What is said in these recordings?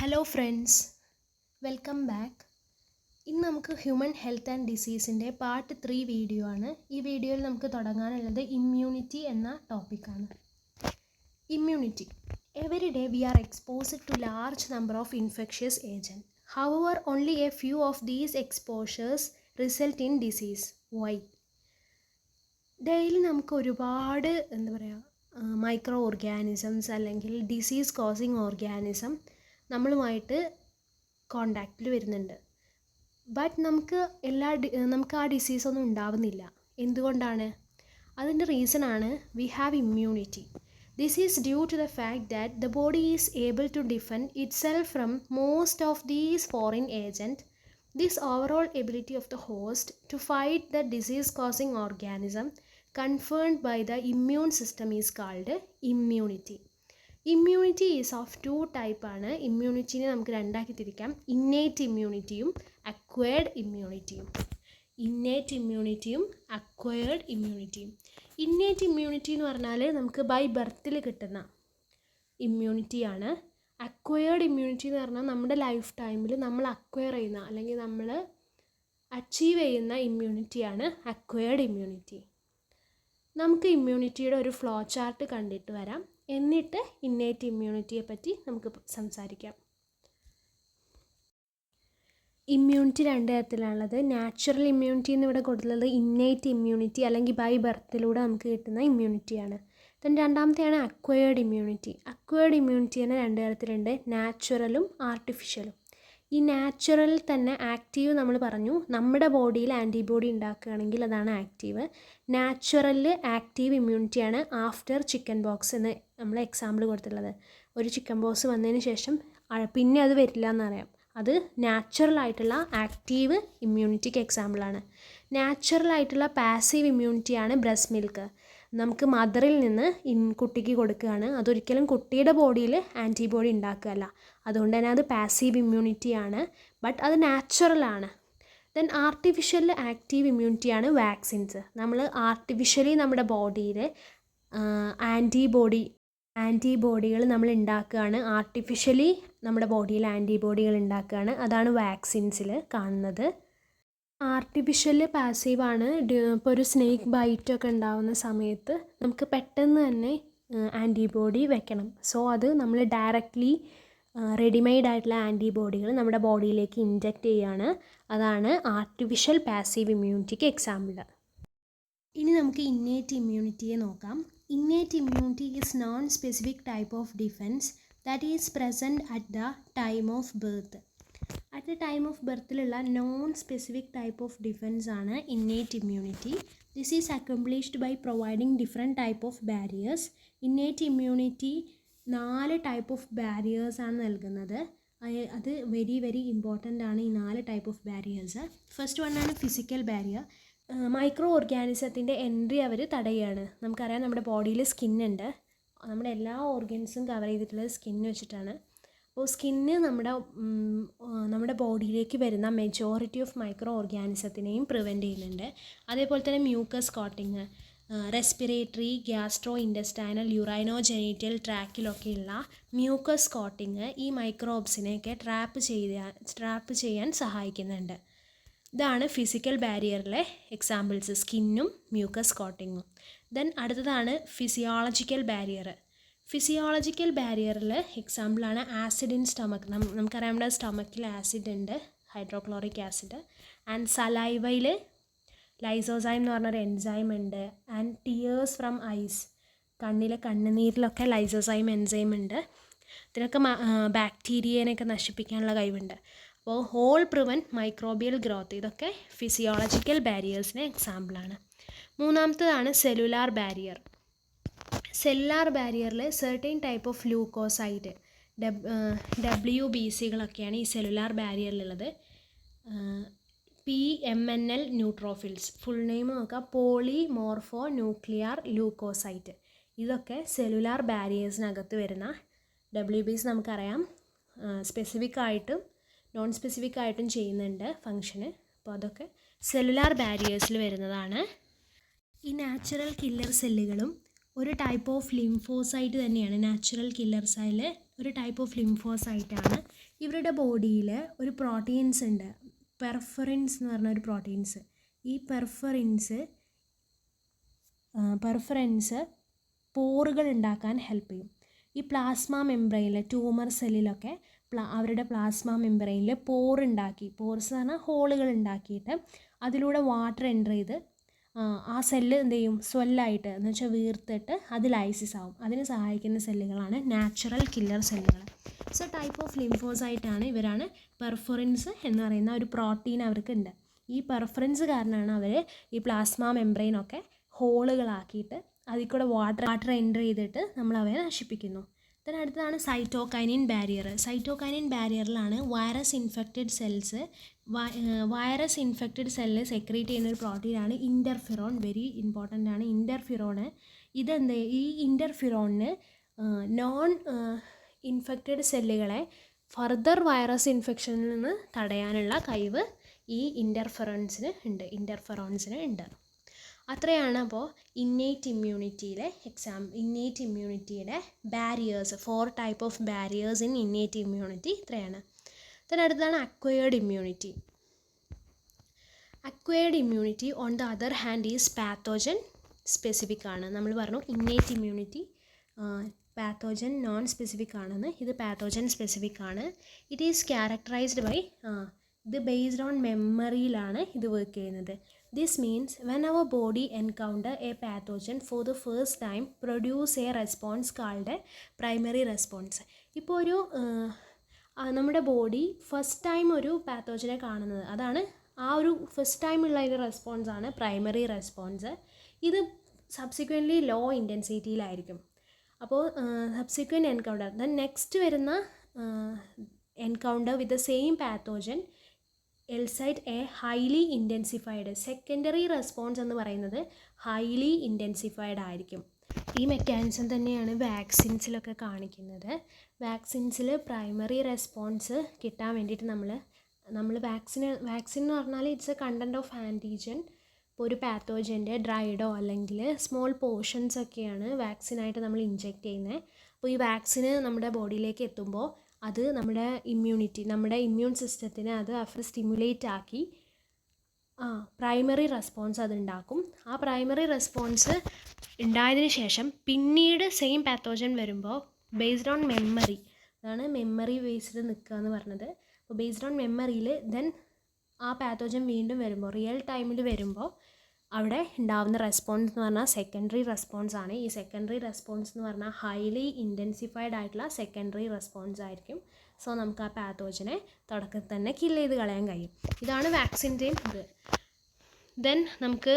Hello friends, welcome back. ഇന്ന് നമുക്ക് human health and ഡിസീസിൻ്റെ പാർട്ട് 3 വീഡിയോ ആണ്. ഈ വീഡിയോയിൽ നമുക്ക് തുടങ്ങാനുള്ളത് ഇമ്മ്യൂണിറ്റി എന്ന ടോപ്പിക്കാണ്. Immunity. Every day we are exposed to large number of infectious agent. However only a few of these exposures result in disease. Why? Daily നമുക്ക് ഒരുപാട് മൈക്രോ ഓർഗാനിസംസ് അല്ലെങ്കിൽ ഡിസീസ് കോസിങ് ഓർഗാനിസം നമ്മളുമായിട്ട് കോണ്ടാക്റ്റിൽ വരുന്നുണ്ട്. ബട്ട് നമുക്ക് ആ ഡിസീസൊന്നും ഉണ്ടാവുന്നില്ല. എന്തുകൊണ്ടാണ്? അതിൻ്റെ റീസണാണ് we have immunity. This is due to the fact that the body is able to defend itself from most of these foreign agent. This overall ability of the host to fight the disease causing organism conferred by the immune system is called immunity. Immunity is of 2 ടൈപ്പാണ്. ഇമ്മ്യൂണിറ്റിനെ നമുക്ക് രണ്ടാക്കി തിരിക്കാം. Innate ഇമ്മ്യൂണിറ്റിയും acquired ഇമ്മ്യൂണിറ്റിയും. Innate ഇമ്മ്യൂണിറ്റിയും acquired ഇമ്മ്യൂണിറ്റിയും. Innate immunity എന്ന് പറഞ്ഞാൽ നമുക്ക് ബൈ ബർത്തിൽ കിട്ടുന്ന ഇമ്മ്യൂണിറ്റിയാണ്. അക്വയർഡ് ഇമ്മ്യൂണിറ്റി എന്ന് പറഞ്ഞാൽ നമ്മുടെ ലൈഫ് ടൈമിൽ നമ്മൾ അക്വയർ ചെയ്യുന്ന അല്ലെങ്കിൽ നമ്മൾ അച്ചീവ് ചെയ്യുന്ന ഇമ്മ്യൂണിറ്റിയാണ് അക്വയർഡ് ഇമ്മ്യൂണിറ്റി. നമുക്ക് ഇമ്മ്യൂണിറ്റിയുടെ ഒരു ഫ്ലോ ചാർട്ട് കണ്ടിട്ട് വരാം. എന്നിട്ട് ഇന്നേറ്റ് ഇമ്മ്യൂണിറ്റിയെ പറ്റി നമുക്ക് സംസാരിക്കാം. ഇമ്മ്യൂണിറ്റി 2 തരത്തിലാണുള്ളത്. നാച്ചുറൽ ഇമ്മ്യൂണിറ്റി എന്ന് ഇവിടെ കൊടുത്തുള്ളത് ഇന്നേറ്റ് ഇമ്മ്യൂണിറ്റി അല്ലെങ്കിൽ ബൈ ബർത്തിലൂടെ നമുക്ക് കിട്ടുന്ന ഇമ്മ്യൂണിറ്റിയാണ്. രണ്ടാമത്തെയാണ് അക്വയർഡ് ഇമ്മ്യൂണിറ്റി. അക്വയർഡ് ഇമ്മ്യൂണിറ്റി തന്നെ 2 തരത്തിലുണ്ട്, നാച്ചുറലും ആർട്ടിഫിഷ്യലും. ഈ നാച്ചുറൽ തന്നെ ആക്റ്റീവ് നമ്മൾ പറഞ്ഞു, നമ്മുടെ ബോഡിയിൽ ആൻറ്റിബോഡി ഉണ്ടാക്കുകയാണെങ്കിൽ അതാണ് ആക്റ്റീവ്. നാച്ചുറലിൽ ആക്റ്റീവ് ഇമ്മ്യൂണിറ്റിയാണ് ആഫ്റ്റർ ചിക്കൻ ബോക്സ് എന്ന് നമ്മൾ എക്സാമ്പിൾ കൊടുത്തിട്ടുള്ളത്. ഒരു ചിക്കൻ ബോക്സ് വന്നതിന് ശേഷം പിന്നെ അത് വരില്ല എന്നറിയാം. അത് നാച്ചുറലായിട്ടുള്ള ആക്റ്റീവ് ഇമ്മ്യൂണിറ്റിക്ക് എക്സാമ്പിളാണ്. നാച്ചുറലായിട്ടുള്ള പാസീവ് ഇമ്മ്യൂണിറ്റിയാണ് ബ്രസ്റ്റ് മിൽക്ക്. നമുക്ക് മദറിൽ നിന്ന് കുട്ടിക്ക് കൊടുക്കുകയാണ്. അതൊരിക്കലും കുട്ടിയുടെ ബോഡിയിൽ ആൻറ്റിബോഡി ഉണ്ടാക്കുകയല്ല. അതുകൊണ്ട് തന്നെ അത് പാസീവ് ഇമ്മ്യൂണിറ്റിയാണ്. ബട്ട് അത് നാച്ചുറലാണ്. ദെൻ ആർട്ടിഫിഷ്യൽ ആക്റ്റീവ് ഇമ്മ്യൂണിറ്റിയാണ് വാക്സിൻസ്. നമ്മൾ ആർട്ടിഫിഷ്യലി നമ്മുടെ ബോഡിയിൽ ആൻറ്റിബോഡികൾ നമ്മൾ ഉണ്ടാക്കുകയാണ്. ആർട്ടിഫിഷ്യലി നമ്മുടെ ബോഡിയിൽ ആൻറ്റിബോഡികൾ ഉണ്ടാക്കുകയാണ്. അതാണ് വാക്സിൻസിൽ കാണുന്നത്. ആർട്ടിഫിഷ്യൽ പാസീവാണ്. ഇപ്പോൾ ഒരു സ്നേക്ക് ബൈറ്റൊക്കെ ഉണ്ടാകുന്ന സമയത്ത് നമുക്ക് പെട്ടെന്ന് തന്നെ ആൻറ്റിബോഡി വെക്കണം. സോ അത് നമ്മൾ ഡയറക്റ്റ്ലി റെഡിമെയ്ഡ് ആയിട്ടുള്ള ആൻറ്റിബോഡികൾ നമ്മുടെ ബോഡിയിലേക്ക് ഇൻജെക്റ്റ് ചെയ്യുകയാണ്. അതാണ് ആർട്ടിഫിഷ്യൽ പാസീവ് ഇമ്മ്യൂണിറ്റിക്ക് എക്സാമ്പിൾ. ഇനി നമുക്ക് ഇന്നേറ്റ് ഇമ്മ്യൂണിറ്റിയെ നോക്കാം. Innate immunity is non specific type of defence that is present at the time of birth. At the time of ബർത്തിലുള്ള non specific type of defence ആണ് innate immunity. This is accomplished by providing different type of barriers. Innate immunity 4 type of ബാരിയേഴ്സാണ് നൽകുന്നത്. അത് very very important ആണ് ഈ 4 type of barriers. First വണ്ണാണ് physical barrier. മൈക്രോ ഓർഗാനിസത്തിൻ്റെ എൻട്രി അവർ തടയുകയാണ്. നമുക്കറിയാം നമ്മുടെ ബോഡിയിൽ സ്കിന്നുണ്ട്. നമ്മുടെ എല്ലാ ഓർഗൻസും കവർ ചെയ്തിട്ടുള്ളത് സ്കിന്ന് വെച്ചിട്ടാണ്. അപ്പോൾ സ്കിന്ന് നമ്മുടെ ബോഡിയിലേക്ക് വരുന്ന മെജോറിറ്റി ഓഫ് മൈക്രോ ഓർഗാനിസത്തിനെയും പ്രിവെൻറ്റ് ചെയ്യുന്നുണ്ട്. അതേപോലെ തന്നെ mucus coating, respiratory, gastrointestinal, urinogenital ട്രാക്കിലൊക്കെയുള്ള മ്യൂക്കസ് കോട്ടിങ് ഈ മൈക്രോബ്സിനെയൊക്കെ ട്രാപ്പ് ചെയ്യാൻ സഹായിക്കുന്നുണ്ട്. ഇതാണ് ഫിസിക്കൽ ബാരിയറിലെ എക്സാമ്പിൾസ്, സ്കിന്നും മ്യൂക്കസ് കോട്ടിങ്ങും. ദെൻ അടുത്തതാണ് ഫിസിയോളജിക്കൽ ബാരിയർ. ഫിസിയോളജിക്കൽ ബാരിയറിൽ എക്സാമ്പിളാണ് ആസിഡ് ഇൻ സ്റ്റൊമക്ക്. നമുക്കറിയാം നമ്മുടെ സ്റ്റൊമക്കിൽ ആസിഡ് ഉണ്ട്, ഹൈഡ്രോക്ലോറിക് ആസിഡ്. ആൻഡ് സലൈവയിൽ ലൈസോസൈം എന്ന് പറഞ്ഞൊരു എൻസൈം ഉണ്ട്. ആൻഡ് ടിയേഴ്സ് ഫ്രം ഐസ്, കണ്ണിലെ കണ്ണുനീരിലൊക്കെ ലൈസോസൈം എൻസൈം ഉണ്ട്. ഇതിനൊക്കെ ബാക്ടീരിയനെയൊക്കെ നശിപ്പിക്കാനുള്ള കഴിവുണ്ട്. അപ്പോൾ ഹോൾ പ്രിവെൻറ്റ് മൈക്രോബിയൽ ഗ്രോത്ത്. ഇതൊക്കെ ഫിസിയോളജിക്കൽ ബാരിയേഴ്സിന് എക്സാമ്പിളാണ്. മൂന്നാമത്തേതാണ് സെല്ലുലാർ ബാരിയർ. സെല്ലുലാർ ബാരിയറിൽ സെർട്ടൈൻ ടൈപ്പ് ഓഫ് ലൂക്കോസൈറ്റ്, WBCകളൊക്കെയാണ് ഈ സെല്ലുലാർ ബാരിയറിലുള്ളത്. PMNL ന്യൂട്രോഫിൽസ്, ഫുൾ നെയിം നോക്കാം, പോളിമോർഫോ ന്യൂക്ലിയർ ലൂക്കോസൈറ്റ്. ഇതൊക്കെ സെല്ലുലാർ ബാരിയേഴ്സിനകത്ത് വരുന്ന WBC. നമുക്കറിയാം സ്പെസിഫിക് ആയിട്ടും നോൺ സ്പെസിഫിക് ആയിട്ടും ചെയ്യുന്നുണ്ട് ഫങ്ഷന്. അപ്പോൾ അതൊക്കെ സെല്ലുലാർ ബാരിയേഴ്സിൽ വരുന്നതാണ്. ഈ നാച്ചുറൽ കില്ലർ സെല്ലുകളും ഒരു ടൈപ്പ് ഓഫ് ലിംഫോസൈറ്റ് തന്നെയാണ് നാച്ചുറൽ കില്ലർ സെല്ല്. ഒരു ടൈപ്പ് ഓഫ് ലിംഫോസൈറ്റാണ്. ഇവരുടെ ബോഡിയിൽ ഒരു പ്രോട്ടീൻസ് ഉണ്ട്, പെർഫറിൻസ് എന്ന് പറഞ്ഞ ഒരു പ്രോട്ടീൻസ്. ഈ പെർഫറൻസ് പോറുകൾ ഉണ്ടാക്കാൻ ഹെൽപ്പ് ചെയ്യും. ഈ പ്ലാസ്മ മെംബ്രെയിനിൽ ട്യൂമർ സെല്ലിലൊക്കെ അവരുടെ പ്ലാസ്മ മെംബ്രെയിനിൽ പോറുണ്ടാക്കി, പോർസ് എന്ന് പറഞ്ഞാൽ ഹോളുകൾ ഉണ്ടാക്കിയിട്ട് അതിലൂടെ വാട്ടർ എൻ്റർ ചെയ്ത് ആ സെല്ല് എന്ത് ചെയ്യും, സ്വെല്ലായിട്ട് എന്ന് വെച്ചാൽ വീർത്തിട്ട് അത് ലൈസിസ് ആവും. അതിന് സഹായിക്കുന്ന സെല്ലുകളാണ് നാച്ചുറൽ കില്ലർ സെല്ലുകൾ. സോ ടൈപ്പ് ഓഫ് ലിംഫോസൈറ്റാണ് ഇവരാണ്. പെർഫറൻസ് എന്ന് പറയുന്ന ഒരു പ്രോട്ടീൻ അവർക്കുണ്ട്. ഈ പെർഫറൻസ് കാരണമാണ് അവർ ഈ പ്ലാസ്മ മെംബ്രെയിനൊക്കെ ഹോളുകളാക്കിയിട്ട് അതിൽ കൂടെ വാട്ടർ എൻ്റർ ചെയ്തിട്ട് നമ്മൾ അവയെ നശിപ്പിക്കുന്നു. then അടുത്തതാണ് സൈറ്റോകൈനിൻ ബാരിയർ. സൈറ്റോകൈനിൻ ബാരിയറിലാണ് വൈറസ് ഇൻഫെക്റ്റഡ് സെല്ല് സെക്രീറ്റ് ചെയ്യുന്ന ഒരു പ്രോട്ടീനാണ് ഇൻ്റർഫിറോൺ. വെരി ഇമ്പോർട്ടൻ്റ് ആണ് ഇൻ്റർഫിറോണ്. ഈ ഇൻ്റർഫിറോണിന് നോൺ ഇൻഫെക്റ്റഡ് സെല്ലുകളെ ഫർദർ വൈറസ് ഇൻഫെക്ഷനിൽ നിന്ന് തടയാനുള്ള കഴിവ് ഈ ഇൻ്റർഫെറോൺസിന് ഉണ്ട്. അത്രയാണ് അപ്പോൾ ഇന്നേറ്റ് ഇമ്മ്യൂണിറ്റിയുടെ barriers. 4 type of barriers in innate immunity ഇത്രയാണ്. then അടുത്തതാണ് acquired immunity on the other hand is pathogen specific ആണ്. നമ്മൾ പറഞ്ഞു innate immunity pathogen non specific ആണെന്ന്. ഇത് പാത്തോജൻ സ്പെസിഫിക് ആണ്. ഇറ്റ് ഈസ് ക്യാരക്ടറൈസ്ഡ് ബൈ ഇത് ബേസ്ഡ് ഓൺ മെമ്മറിയിലാണ് ഇത് വർക്ക് ചെയ്യുന്നത്. This means when our body encounter a pathogen for the first time produce a response called a primary response. ഇപ്പോൾ ഒരു നമ്മുടെ body first time ഒരു പാത്തോജനെ കാണുന്നത്, അതാണ് ആ ഒരു ഫസ്റ്റ് ടൈമുള്ള ഒരു റെസ്പോൺസാണ് പ്രൈമറി റെസ്പോൺസ്. ഇത് സബ്സിക്വൻ്റ്ലി ലോ ഇൻറ്റൻസിറ്റിയിലായിരിക്കും. അപ്പോൾ സബ്സിക്വൻറ്റ് എൻകൗണ്ടർ ദെൻ നെക്സ്റ്റ് വരുന്ന encounter with the same pathogen elicit a highly intensified. Secondary response എന്ന് പറയുന്നത് ഹൈലി ഇൻറ്റൻസിഫൈഡ് ആയിരിക്കും. ഈ മെക്കാനിസം തന്നെയാണ് വാക്സിൻസിലൊക്കെ കാണിക്കുന്നത്. വാക്സിൻസിൽ പ്രൈമറി റെസ്പോൺസ് കിട്ടാൻ വേണ്ടിയിട്ട് നമ്മൾ വാക്സിൻ എന്ന് പറഞ്ഞാൽ it's A content of antigen. ഇപ്പോൾ ഒരു പാത്തോജൻ്റെ ഡ്രൈഡോ അല്ലെങ്കിൽ സ്മോൾ പോർഷൻസ് ഒക്കെയാണ് വാക്സിനായിട്ട് നമ്മൾ ഇഞ്ചെക്റ്റ് ചെയ്യുന്നത്. അപ്പോൾ ഈ വാക്സിന് നമ്മുടെ ബോഡിയിലേക്ക് എത്തുമ്പോൾ അത് നമ്മുടെ ഇമ്മ്യൂൺ സിസ്റ്റത്തിനെ അത് സ്റ്റിമുലേറ്റ് ആക്കി പ്രൈമറി റെസ്പോൺസ് അത് ഉണ്ടാക്കും. ആ പ്രൈമറി റെസ്പോൺസ് ഉണ്ടായതിന് ശേഷം പിന്നീട് സെയിം പാത്തോജൻ വരുമ്പോൾ ബേസ്ഡ് ഓൺ മെമ്മറി, അതാണ് മെമ്മറി ബേസ്ഡ് നിൽക്കുക എന്ന് പറഞ്ഞത്. അപ്പോൾ ബേസ്ഡ് ഓൺ മെമ്മറിയിൽ ദെൻ ആ പാത്തോജൻ വീണ്ടും വരുമ്പോൾ റിയൽ ടൈമിൽ വരുമ്പോൾ അവിടെ ഉണ്ടാകുന്ന റെസ്പോൺസ് എന്ന് പറഞ്ഞാൽ സെക്കൻഡറി റെസ്പോൺസ് ആണ്. ഈ സെക്കൻഡറി റെസ്പോൺസ് എന്ന് പറഞ്ഞാൽ ഹൈലി ഇൻറ്റൻസിഫൈഡ് ആയിട്ടുള്ള സെക്കൻഡറി റെസ്പോൺസ് ആയിരിക്കും. സോ നമുക്ക് ആ പാത്തോജനെ തുടക്കത്തിൽ തന്നെ കില്ല് ചെയ്ത് കളയാൻ കഴിയും. ഇതാണ് വാക്സിൻ്റെയും ഇത്. ദെൻ നമുക്ക്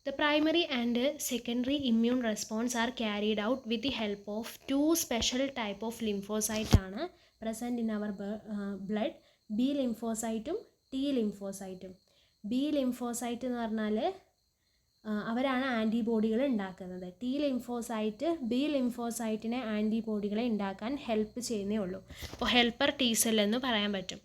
the primary and secondary immune response are carried out with the help of 2 special type of lymphocyte ആണ് present in our blood. B ലിംഫോസൈറ്റും ടി ലിംഫോസൈറ്റും. ബി ലിംഫോസൈറ്റ് എന്ന് പറഞ്ഞാൽ അവരാണ് ആൻറ്റിബോഡികൾ ഉണ്ടാക്കുന്നത്. ബി ലിംഫോസൈറ്റിനെ ആൻറ്റിബോഡികളെ ഉണ്ടാക്കാൻ ഹെൽപ്പ് ചെയ്യുന്നേ ഉള്ളൂ. അപ്പോൾ ഹെൽപ്പർ ടി സെൽ എന്ന് പറയാൻ പറ്റും.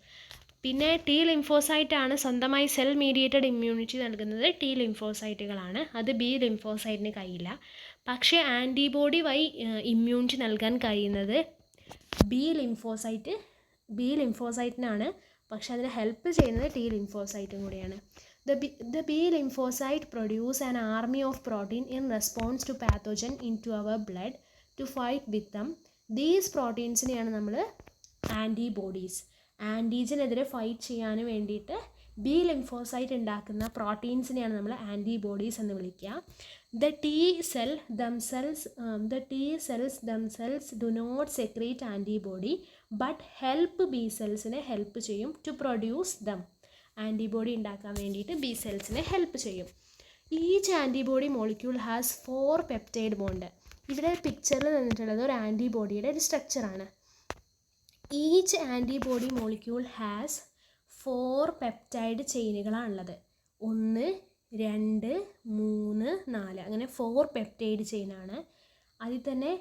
പിന്നെ ടി ലിംഫോസൈറ്റാണ് സ്വന്തമായി സെൽ മീഡിയേറ്റഡ് ഇമ്മ്യൂണിറ്റി നൽകുന്നത്. ടി ലിംഫോസൈറ്റുകളാണ്. അത് ബി ലിംഫോസൈറ്റിന് കഴിയില്ല. പക്ഷേ ആൻറ്റിബോഡി വഴി ഇമ്മ്യൂണിറ്റി നൽകാൻ കഴിയുന്നത് ബി ലിംഫോസൈറ്റിനാണ്. പക്ഷെ അതിനെ ഹെൽപ്പ് ചെയ്യുന്നത് ടി ലിംഫോസൈറ്റും കൂടിയാണ്. The B lymphocyte produce an army of protein in response to pathogen into our blood to fight with them. These proteins-നെയാണ് നമ്മൾ ആൻറ്റിബോഡീസ്. ആൻറ്റിജനെതിരെ ഫൈറ്റ് ചെയ്യാൻ വേണ്ടിയിട്ട് ബി ലിംഫോസൈറ്റ് ഉണ്ടാക്കുന്ന പ്രോട്ടീൻസിനെയാണ് നമ്മൾ ആൻറ്റിബോഡീസ് എന്ന് വിളിക്കുക. The T cells themselves do not secrete antibody but help B cellsനെ help ചെയ്യും to produce them. Antibody ഉണ്ടാക്കാൻ വേണ്ടിയിട്ട് ബി സെൽസിനെ ഹെൽപ്പ് ചെയ്യും. Each antibody molecule has 4 peptide bond. ഇവിടെ പിക്ചറിൽ തന്നിട്ടുള്ളത് ഒരു ആൻറ്റിബോഡിയുടെ ഒരു സ്ട്രക്ചറാണ്. Each antibody molecule has 4 peptide ചെയിനുകളാണുള്ളത്. 1, 2, 3, 4 അങ്ങനെ 4 പെപ്റ്റൈഡ് ചെയിനാണ്. അതിൽ തന്നെ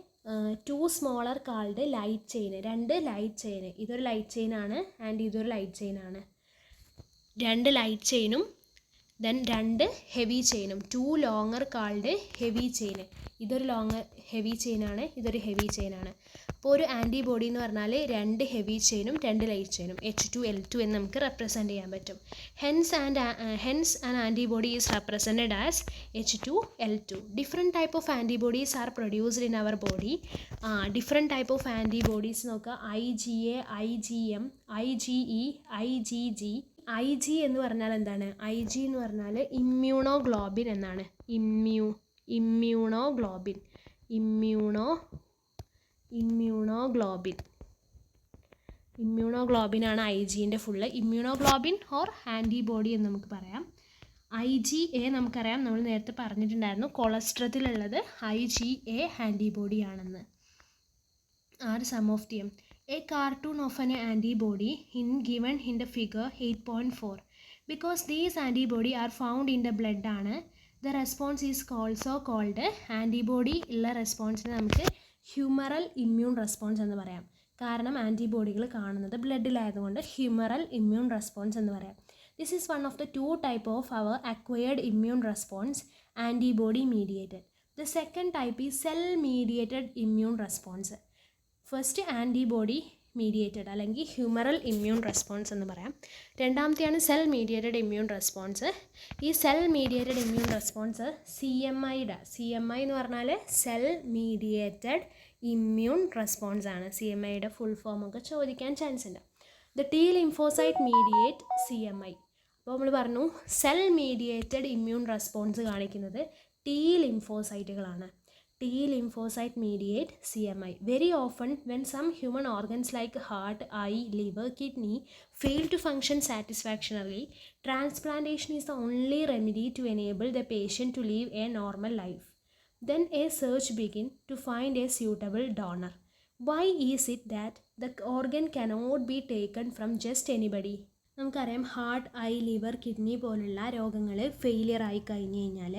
2 smaller called light chain. 2 light chain. ഇതൊരു ലൈറ്റ് ചെയിനാണ് ആൻഡ് ഇതൊരു ലൈറ്റ് ചെയിനാണ്. 2 ലൈറ്റ് ചെയിനും ദെൻ 2 ഹെവി ചെയിനും, 2 ലോങ്ങർ കാൾഡ് ഹെവി ചെയിൻ. ഇതൊരു ലോങ്ങർ ഹെവി ചെയിനാണ്, ഇതൊരു ഹെവി ചെയിനാണ്. അപ്പോൾ ഒരു ആൻറ്റിബോഡി എന്ന് പറഞ്ഞാൽ 2 ഹെവി ചെയിനും 2 ലൈറ്റ് ചെയിനും, H2L2 എന്ന് നമുക്ക് റെപ്രസെൻറ്റ് ചെയ്യാൻ പറ്റും. Hence an antibody is represented as H2L2. Different type of antibodies are produced in our body. Different type of antibodies നോക്കുക. IgA, IgM, IgE, IgG. IG എന്ന് പറഞ്ഞാൽ എന്താണ്? IG എന്ന് പറഞ്ഞാൽ ഇമ്മ്യൂണോഗ്ലോബിൻ എന്നാണ്. ഇമ്മ്യൂണോഗ്ലോബിൻ ഇമ്മ്യൂണോഗ്ലോബിനാണ് IGൻ്റെ ഫുള്ള്. ഇമ്മ്യൂണോഗ്ലോബിൻ ഓർ ആൻറ്റിബോഡി എന്ന് നമുക്ക് പറയാം. IgA നമുക്കറിയാം, നമ്മൾ നേരത്തെ പറഞ്ഞിട്ടുണ്ടായിരുന്നു കൊളസ്ട്രത്തിലുള്ളത് IgA ആൻറ്റിബോഡി ആണെന്ന്. Are some of them. A cartoon of an antibody given in the figure 8.4. Because these antibody are found in the blood ആണ്, the response is also called antibody ഉള്ള റെസ്പോൺസിന് നമുക്ക് ഹ്യൂമറൽ ഇമ്മ്യൂൺ റെസ്പോൺസ് എന്ന് പറയാം. കാരണം ആൻറ്റിബോഡികൾ കാണുന്നത് ബ്ലഡിലായതുകൊണ്ട് humoral immune response എന്ന് പറയാം. This is one of the 2 type of our acquired immune response, antibody mediated. The second type is cell mediated immune response. First antibody mediated അല്ലെങ്കിൽ humoral immune response എന്ന് പറയാം. രണ്ടാമത്തെയാണ് cell mediated immune response. ഈ cell mediated immune response CMI എന്ന് പറഞ്ഞാൽ cell mediated immune response ആണ്. CMIയുടെ full form ഒക്കെ ചോദിക്കാൻ chance ഉണ്ട്. The T lymphocyte മീഡിയേറ്റ് CMI. അപ്പോൾ നമ്മൾ പറഞ്ഞു സെൽ മീഡിയേറ്റഡ് ഇമ്മ്യൂൺ റെസ്പോൺസ് കാണിക്കുന്നത് T ലിംഫോസൈറ്റുകളാണ്. T lymphocyte mediate CMI. Very often when some human organs like heart, eye, liver, kidney fail to function satisfactorily, transplantation is the only remedy to enable the patient to live a normal life. Then a search begins to find a suitable donor. Why is it that the organ cannot be taken from just anybody? നമുക്കറിയാം heart, I, liver, kidney പോലുള്ള രോഗങ്ങൾ failure ആയി കഴിഞ്ഞ് കഴിഞ്ഞാൽ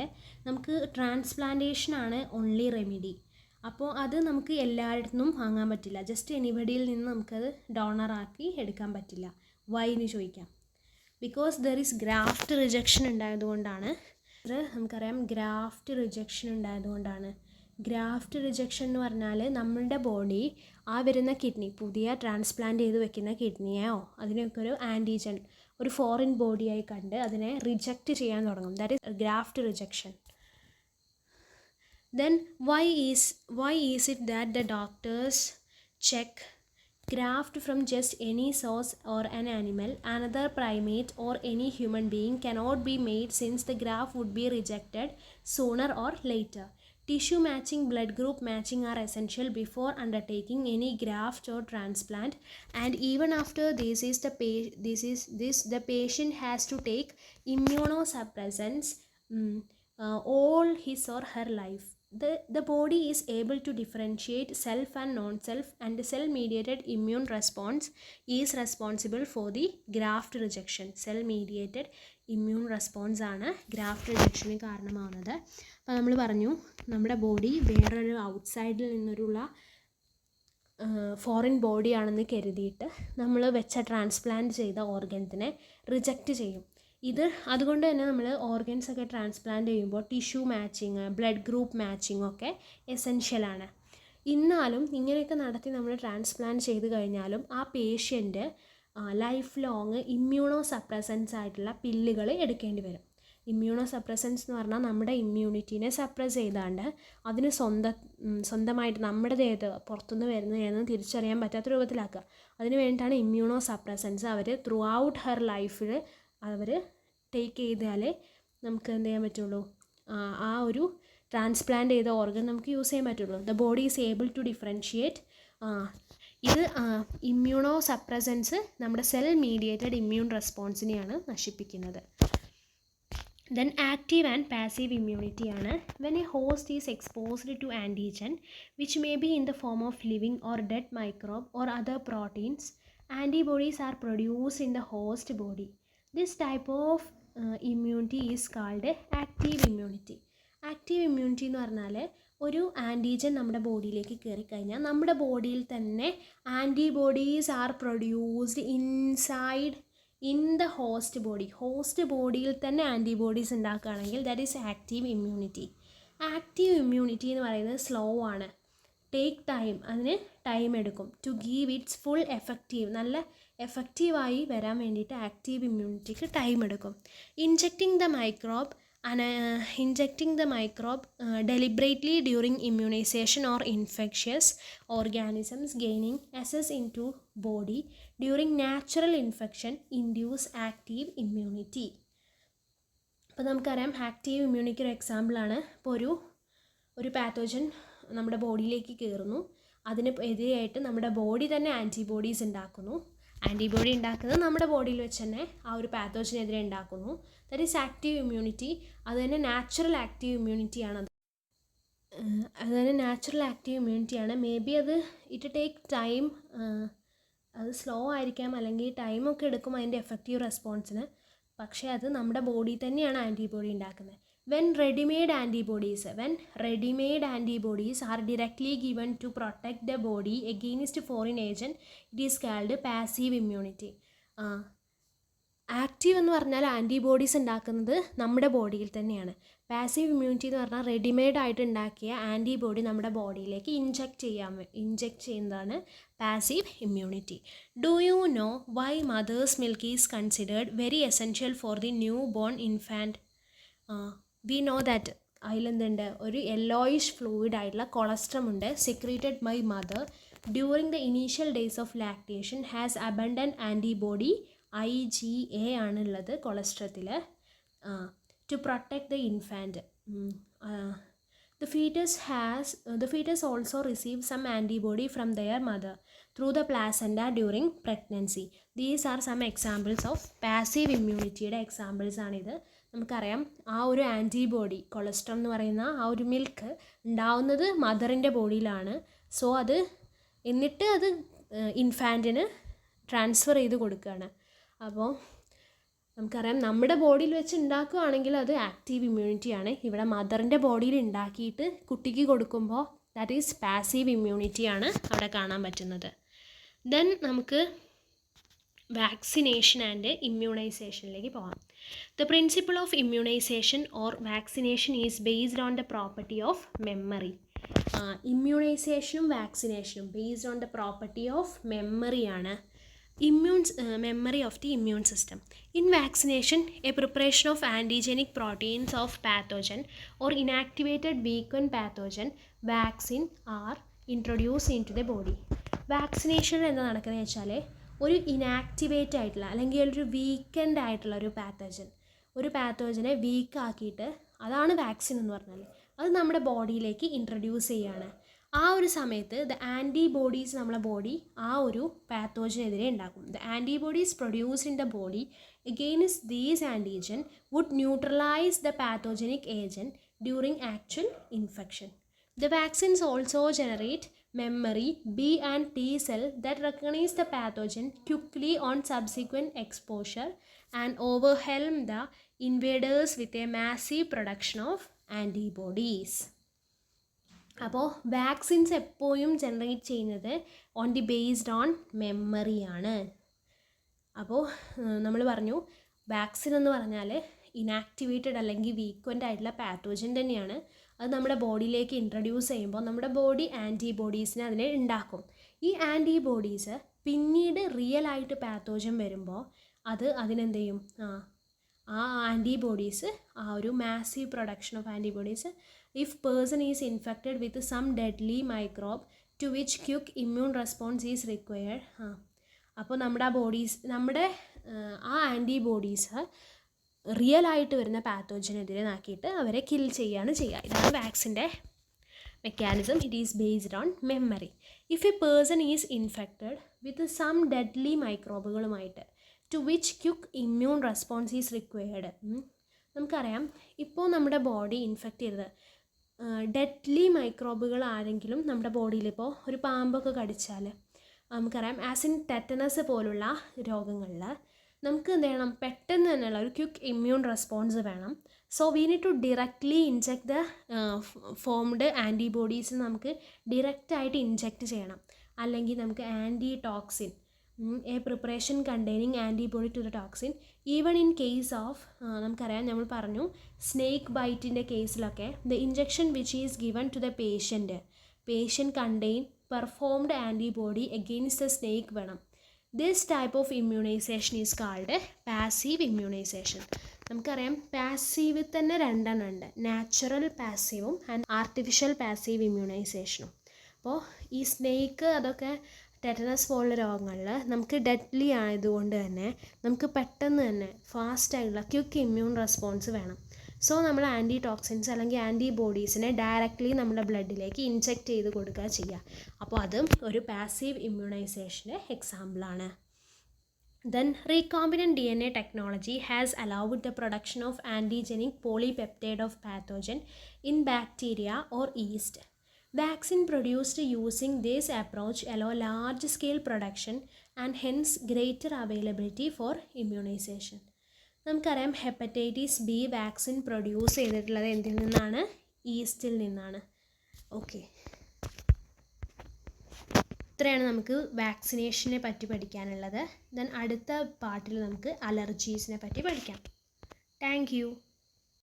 നമുക്ക് ട്രാൻസ്പ്ലാന്റേഷനാണ് only remedy. അപ്പോൾ അത് നമുക്ക് എല്ലായിടത്തും വാങ്ങാൻ പറ്റില്ല. ജസ്റ്റ് എനിബഡിയിൽ നിന്ന് നമുക്കത് ഡോണറാക്കി എടുക്കാൻ പറ്റില്ല. വൈ എന്ന് ചോദിക്കാം. Because there is graft rejection ഉണ്ടായതുകൊണ്ടാണ്. അത് നമുക്കറിയാം ഗ്രാഫ്റ്റ് റിജക്ഷൻ ഉണ്ടായതുകൊണ്ടാണ്. ഗ്രാഫ്റ്റ് റിജക്ഷൻ എന്ന് പറഞ്ഞാൽ നമ്മളുടെ ബോഡി ആ വരുന്ന കിഡ്നി, പുതിയ ട്രാൻസ്പ്ലാന്റ് ചെയ്ത് വെക്കുന്ന കിഡ്നിയോ അതിനൊക്കെ ഒരു ആൻറ്റിജൻ, ഒരു ഫോറിൻ ബോഡിയായി കണ്ട് അതിനെ റിജക്റ്റ് ചെയ്യാൻ തുടങ്ങും. That is graft rejection. Then why is it that the doctors check graft from just any source or an animal, another primate or any human being cannot be made since the graft would be rejected sooner or later. Tissue matching, blood group matching are essential before undertaking any graft or transplant, and even after the patient has to take immunosuppressants all his or her life. The body is able to differentiate self and non-self, and the cell-mediated immune response is responsible for the graft rejection. Cell-mediated immune response ആണ് graft റിജക്ഷന് കാരണമാവുന്നത്. അപ്പോൾ നമ്മൾ പറഞ്ഞു നമ്മുടെ body വേറൊരു ഔട്ട്സൈഡിൽ നിന്നൊരുള്ള foreign ബോഡിയാണെന്ന് കരുതിയിട്ട് നമ്മൾ വെച്ച transplant ചെയ്ത ഓർഗൻസിനെ റിജക്റ്റ് ചെയ്യും. അതുകൊണ്ട് തന്നെ നമ്മൾ ഓർഗൻസ് ഒക്കെ ട്രാൻസ്പ്ലാന്റ് ചെയ്യുമ്പോൾ tissue matching, blood group matching ഒക്കെ എസെൻഷ്യലാണ്. എന്നാലും ഇങ്ങനെയൊക്കെ നടത്തി നമ്മൾ ട്രാൻസ്പ്ലാന്റ് ചെയ്ത് കഴിഞ്ഞാലും ആ patient life long immuno suppressants ആയിട്ടുള്ള പില്ലുകൾ എടുക്കേണ്ടി വരും. ഇമ്മ്യൂണോ സപ്രസൻസ് എന്ന് പറഞ്ഞാൽ നമ്മുടെ ഇമ്മ്യൂണിറ്റീനെ സപ്രസ് ചെയ്താണ്ട് അതിന് സ്വന്തമായിട്ട് നമ്മുടേത് പുറത്തുനിന്ന് വരുന്നതെന്ന് തിരിച്ചറിയാൻ പറ്റാത്ത രൂപത്തിലാക്കുക. അതിന് വേണ്ടിയിട്ടാണ് ഇമ്മ്യൂണോ സപ്രസൻസ് അവർ ത്രൂ ഔട്ട് ഹെർ ലൈഫിൽ അവർ ടേക്ക് ചെയ്താലേ നമുക്ക് എന്ത് ചെയ്യാൻ പറ്റുള്ളൂ, ആ ഒരു ട്രാൻസ്പ്ലാന്റ് ചെയ്ത ഓർഗൻ നമുക്ക് യൂസ് ചെയ്യാൻ പറ്റുള്ളൂ. The body is able to differentiate. ഇത് ഇമ്മ്യൂണോ സപ്രസൻസ് നമ്മുടെ സെൽ മീഡിയേറ്റഡ് ഇമ്മ്യൂൺ റെസ്പോൺസിനെയാണ് നശിപ്പിക്കുന്നത്. Then active and passive immunity ആണ്. When a host is exposed to antigen which may be in the form of living or dead microbe or other proteins, antibodies are produced in the host body. This type of immunity is called active immunity. Active immunity എന്ന് പറഞ്ഞാൽ ഒരു antigen നമ്മുടെ ബോഡിയിലേക്ക് കയറിക്കഴിഞ്ഞാൽ നമ്മുടെ ബോഡിയിൽ തന്നെ antibodies are produced in the host ബോഡിയിൽ തന്നെ antibodies ഉണ്ടാക്കുകയാണെങ്കിൽ that is active immunity. Active immunity എന്ന് പറയുന്നത് സ്ലോ ആണ്, ടേക്ക് ടൈം, അതിന് ടൈം എടുക്കും. To give its full effective, നല്ല എഫക്റ്റീവായി വരാൻ വേണ്ടിയിട്ട് ആക്റ്റീവ് ഇമ്മ്യൂണിറ്റിക്ക് ടൈം എടുക്കും. Injecting the microbe deliberately during immunization or infectious organisms gaining access into body during natural infection induce active immunity. അപ്പോൾ നമുക്കറിയാം ആക്റ്റീവ് ഇമ്മ്യൂണിറ്റിക്ക് ഒരു എക്സാമ്പിളാണ്, ഇപ്പോൾ ഒരു പാത്തോജൻ നമ്മുടെ ബോഡിയിലേക്ക് കയറുന്നു, അതിന് എതിരെയായിട്ട് നമ്മുടെ ബോഡി തന്നെ ആൻറ്റിബോഡീസ് ഉണ്ടാക്കുന്നു. ആൻറ്റിബോഡി ഉണ്ടാക്കുന്നത് നമ്മുടെ ബോഡിയിൽ വെച്ച് തന്നെ ആ ഒരു പാത്തോജനെതിരെ ഉണ്ടാക്കുന്നു. That is active immunity. അത് തന്നെ നാച്ചുറൽ ആക്റ്റീവ് ഇമ്മ്യൂണിറ്റിയാണ്. മേ ബി അത് ഇറ്റ് ടേക്ക് ടൈം, അത് സ്ലോ ആയിരിക്കാം, അല്ലെങ്കിൽ ടൈമൊക്കെ എടുക്കും അതിൻ്റെ എഫക്റ്റീവ് റെസ്പോൺസിന്. പക്ഷേ അത് നമ്മുടെ ബോഡി തന്നെയാണ് ആൻറ്റിബോഡി ഉണ്ടാക്കുന്നത്. When ready-made antibodies are directly given to protect the body against foreign agent, it is called passive immunity. Active എന്ന് പറഞ്ഞാൽ ആൻറ്റിബോഡീസ് ഉണ്ടാക്കുന്നത് നമ്മുടെ ബോഡിയിൽ തന്നെയാണ്. പാസീവ് ഇമ്മ്യൂണിറ്റി എന്ന് പറഞ്ഞാൽ റെഡിമെയ്ഡ് ആയിട്ട് ഉണ്ടാക്കിയ ആൻറ്റിബോഡി നമ്മുടെ ബോഡിയിലേക്ക് ഇൻജെക്റ്റ് ചെയ്യുന്നതാണ് passive immunity. Do you know why mother's milk is considered very essential for the newborn infant? We know that അതിലെന്തുണ്ട്, ഒരു യെല്ലോയിഷ് ഫ്ലൂയിഡ് ആയിട്ടുള്ള കൊളസ്ട്രം ഉണ്ട്, secreted by mother during the initial days of lactation, has abundant antibody IgA ആണുള്ളത് കൊളസ്ട്രത്തിൽ, to protect the infant. The fetus also receives some antibody from their mother through the placenta during pregnancy. These are some examples of passive immunity. Examples ആണിത്. നമുക്കറിയാം ആ ഒരു antibody colostrum എന്ന് പറയുന്ന ആ ഒരു മിൽക്ക് ഉണ്ടാവുന്നത് മദറിൻ്റെ ബോഡിയിലാണ്. സോ അത് എന്നിട്ട് അത് ഇൻഫാൻറ്റിന് ട്രാൻസ്ഫർ ചെയ്ത് കൊടുക്കുകയാണ്. അപ്പോൾ നമുക്കറിയാം നമ്മുടെ ബോഡിയിൽ വെച്ച് ഉണ്ടാക്കുകയാണെങ്കിൽ അത് ആക്റ്റീവ് ഇമ്മ്യൂണിറ്റിയാണ്. ഇവിടെ മദറിൻ്റെ ബോഡിയിൽ ഉണ്ടാക്കിയിട്ട് കുട്ടിക്ക് കൊടുക്കുമ്പോൾ ദാറ്റ് ഈസ് പാസീവ് ഇമ്മ്യൂണിറ്റിയാണ് അവിടെ കാണാൻ പറ്റുന്നത്. ദെൻ നമുക്ക് വാക്സിനേഷൻ ആൻഡ് ഇമ്മ്യൂണൈസേഷനിലേക്ക് പോകാം. The principle of immunization or vaccination is based on the property of memory. ഇമ്മ്യൂണൈസേഷനും വാക്സിനേഷനും based on the property of മെമ്മറിയാണ്. Memory of the immune system. In vaccination, a preparation of antigenic proteins of pathogen or inactivated weakened pathogen vaccine are introduced into the body. Vaccination എന്താ നടക്കുന്നത് വെച്ചാൽ ഒരു inactivate ആയിട്ടുള്ള അല്ലെങ്കിൽ ഒരു weekend ആയിട്ടുള്ള ഒരു പാത്തോജനെ വീക്കാക്കിയിട്ട്, അതാണ് വാക്സിൻ എന്ന് പറഞ്ഞാൽ, അത് നമ്മുടെ ബോഡിയിലേക്ക് ഇൻട്രൊഡ്യൂസ് ചെയ്യുകയാണ്. ആ ഒരു സമയത്ത് ദ ആൻറ്റിബോഡീസ് നമ്മളെ ബോഡി ആ ഒരു പാത്തോജനെതിരെ ഉണ്ടാക്കും. The antibodies produced in the body against these antigen would neutralise the pathogenic agent during actual infection. The vaccines also generate memory B and T cell that recognize the pathogen quickly on subsequent exposure and overwhelm the invaders with a massive production of antibodies. അപ്പോൾ vaccines എപ്പോഴും generate ചെയ്യുന്നത് based on മെമ്മറിയാണ്. അപ്പോൾ നമ്മൾ പറഞ്ഞു vaccine എന്ന് പറഞ്ഞാൽ inactivated അല്ലെങ്കിൽ വീക്വൻ്റ് ആയിട്ടുള്ള പാത്തോജൻ തന്നെയാണ്. അത് നമ്മുടെ ബോഡിയിലേക്ക് ഇൻട്രൊഡ്യൂസ് ചെയ്യുമ്പോൾ നമ്മുടെ ബോഡി ആൻറ്റിബോഡീസിനെ അതിനെ ഉണ്ടാക്കും. ഈ ആൻറ്റിബോഡീസ് പിന്നീട് റിയൽ ആയിട്ട് പാത്തോജൻ വരുമ്പോൾ അതിനെന്ത് ചെയ്യും, ആ ആൻറ്റിബോഡീസ് ആ ഒരു massive production of antibodies if person is infected with some deadly microbe to which quick immune response is required. അപ്പോൾ നമ്മുടെ ആ ആൻറ്റിബോഡീസ് റിയൽ ആയിട്ട് വരുന്ന പാത്തോജനെതിരെ ആക്കിയിട്ട് അവരെ കിൽ ചെയ്യുകയാണ് ചെയ്യുക. ഇതാണ് വാക്സിൻ്റെ mechanism. It is based on memory. If a person is infected with some deadly മൈക്രോബുകളുമായിട്ട് to which quick immune response is required. നമുക്കറിയാം ഇപ്പോൾ നമ്മുടെ ബോഡി ഇൻഫെക്റ്റ് ചെയ്തത് ഡെഡ്ലി മൈക്രോബുകൾ ആരെങ്കിലും നമ്മുടെ ബോഡിയിൽ, ഇപ്പോൾ ഒരു പാമ്പൊക്കെ കടിച്ചാൽ നമുക്കറിയാം ആസ് ഇൻ ടെറ്റനസ് പോലുള്ള രോഗങ്ങളിൽ നമുക്ക് എന്ത് ചെയ്യണം, പെട്ടെന്ന് തന്നെയുള്ള ഒരു ക്വിക്ക് ഇമ്മ്യൂൺ റെസ്പോൺസ് വേണം. So we need to directly inject the formed antibodies നമുക്ക് ഡിറക്റ്റായിട്ട് ഇൻജെക്റ്റ് ചെയ്യണം. അല്ലെങ്കിൽ നമുക്ക് antitoxin a preparation containing antibody to the toxin even in case of നമുക്കറിയാം നമ്മൾ പറഞ്ഞു സ്നേക്ക് ബൈറ്റിൻ്റെ കേസിലൊക്കെ the injection which is given to the patient contain performed antibody against the snake venom. This type of immunization is called passive immunization. നമുക്കറിയാം passive തന്നെ രണ്ടെണ്ണം ഉണ്ട്, natural പാസീവും ആൻഡ് ആർട്ടിഫിഷ്യൽ പാസീവ് ഇമ്മ്യൂണൈസേഷനും. അപ്പോൾ ഈ സ്നേക്ക് അതൊക്കെ ടെറ്റനസ് പോലുള്ള രോഗങ്ങളിൽ നമുക്ക് ഡെഡ്ലി ആയതുകൊണ്ട് തന്നെ നമുക്ക് പെട്ടെന്ന് തന്നെ ഫാസ്റ്റായിട്ടുള്ള ക്വിക്ക് ഇമ്മ്യൂൺ റെസ്പോൺസ് വേണം. സോ നമ്മൾ ആൻറ്റി ടോക്സിൻസ് അല്ലെങ്കിൽ ആൻറ്റിബോഡീസിനെ ഡയറക്റ്റ്ലി നമ്മുടെ ബ്ലഡിലേക്ക് ഇൻജെക്റ്റ് ചെയ്ത് കൊടുക്കുക ചെയ്യുക. അപ്പോൾ അതും ഒരു പാസീവ് ഇമ്മ്യൂണൈസേഷൻ്റെ എക്സാമ്പിളാണ്. Then recombinant DNA technology has allowed the production of antigenic polypeptide of pathogen in bacteria or yeast. Vaccine produced using this approach allow large scale production and hence greater availability for immunization. നമുക്കറിയാം hepatitis B vaccine produce ചെയ്തിട്ടുള്ളത് എന്തിൽ നിന്നാണ്? ഈസ്റ്റിൽ നിന്നാണ്. Okay, ഇത്രയാണ് നമുക്ക് വാക്സിനേഷനെ പറ്റി പഠിക്കാനുള്ളത്. ദെൻ അടുത്ത പാർട്ടിൽ നമുക്ക് അലർജീസിനെ പറ്റി പഠിക്കാം. Thank you.